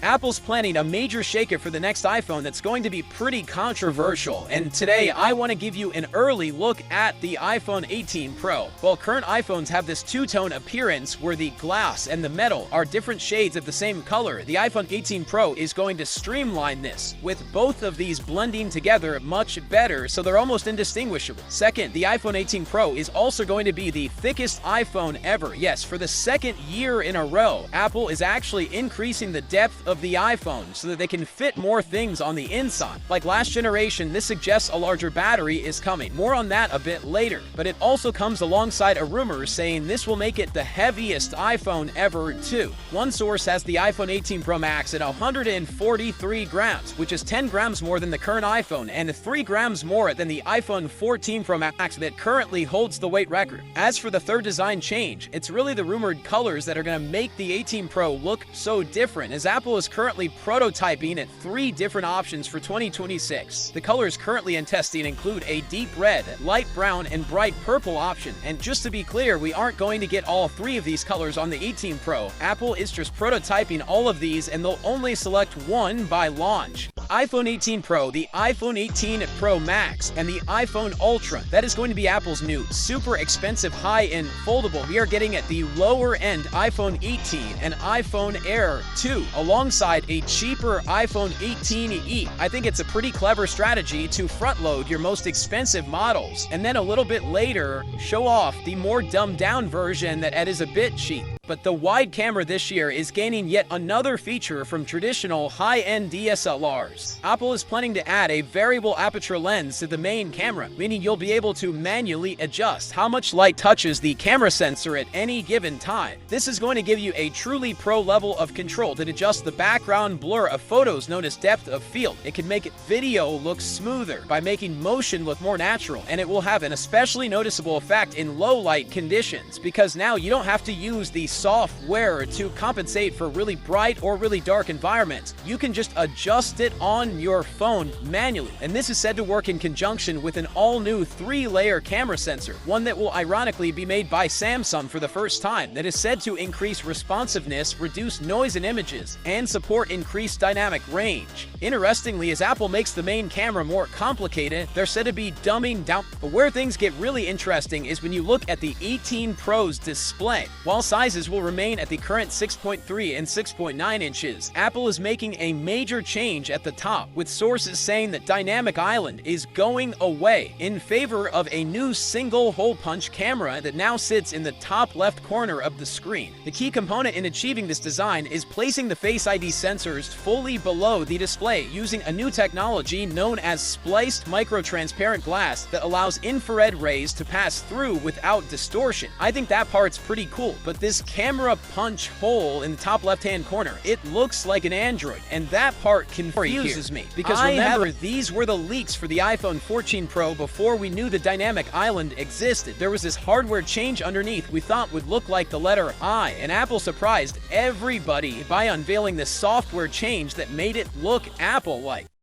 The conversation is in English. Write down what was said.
Apple's planning a major shakeup for the next iPhone that's going to be pretty controversial, and today I want to give you an early look at the iPhone 18 Pro. While current iPhones have this two-tone appearance where the glass and the metal are different shades of the same color, the iPhone 18 Pro is going to streamline this, with both of these blending together much better so they're almost indistinguishable. Second, the iPhone 18 Pro is also going to be the thickest iPhone ever. Yes, for the second year in a row, Apple is actually increasing the depth of the iPhone so that they can fit more things on the inside. Like last generation, this suggests a larger battery is coming. More on that a bit later. But it also comes alongside a rumor saying this will make it the heaviest iPhone ever too. One source has the iPhone 18 Pro Max at 143 grams, which is 10 grams more than the current iPhone and 3 grams more than the iPhone 14 Pro Max that currently holds the weight record. As for the third design change, it's really the rumored colors that are going to make the 18 Pro look so different, as Apple is currently prototyping at 3 different options for 2026. The colors currently in testing include a deep red, light brown, and bright purple option. And just to be clear, we aren't going to get all 3 of these colors on the 18 Pro. Apple is just prototyping all of these, and they'll only select one by launch. iPhone 18 Pro, the iPhone 18 Pro Max, and the iPhone Ultra. That is going to be Apple's new super expensive high-end foldable. We are getting at the lower-end iPhone 18 and iPhone Air 2, alongside a cheaper iPhone 18e. I think it's a pretty clever strategy to front-load your most expensive models, and then a little bit later, show off the more dumbed-down version that is a bit cheap. But the wide camera this year is gaining yet another feature from traditional high-end DSLRs. Apple is planning to add a variable aperture lens to the main camera, meaning you'll be able to manually adjust how much light touches the camera sensor at any given time. This is going to give you a truly pro level of control to adjust the background blur of photos known as depth of field. It can make video look smoother by making motion look more natural, and it will have an especially noticeable effect in low light conditions, because now you don't have to use the software to compensate for really bright or really dark environments. You can just adjust it on your phone manually, and this is said to work in conjunction with an all-new 3-layer camera sensor, one that will ironically be made by Samsung for the first time, that is said to increase responsiveness, reduce noise in images, and support increased dynamic range. Interestingly, as Apple makes the main camera more complicated, they're said to be dumbing down. But where things get really interesting is when you look at the 18 Pro's display. While sizes will remain at the current 6.3 and 6.9 inches, Apple is making a major change at the top, with sources saying that Dynamic Island is going away in favor of a new single hole punch camera that now sits in the top left corner of the screen. The key component in achieving this design is placing the Face ID sensors fully below the display using a new technology known as spliced micro-transparent glass that allows infrared rays to pass through without distortion. I think that part's pretty cool, but this camera punch hole in the top left-hand corner, it looks like an Android, and that part confuses me, because remember, these were the leaks for the iPhone 14 Pro before we knew the Dynamic Island existed. There was this hardware change underneath we thought would look like the letter I, and Apple surprised everybody by unveiling this software change that made it look Apple-like.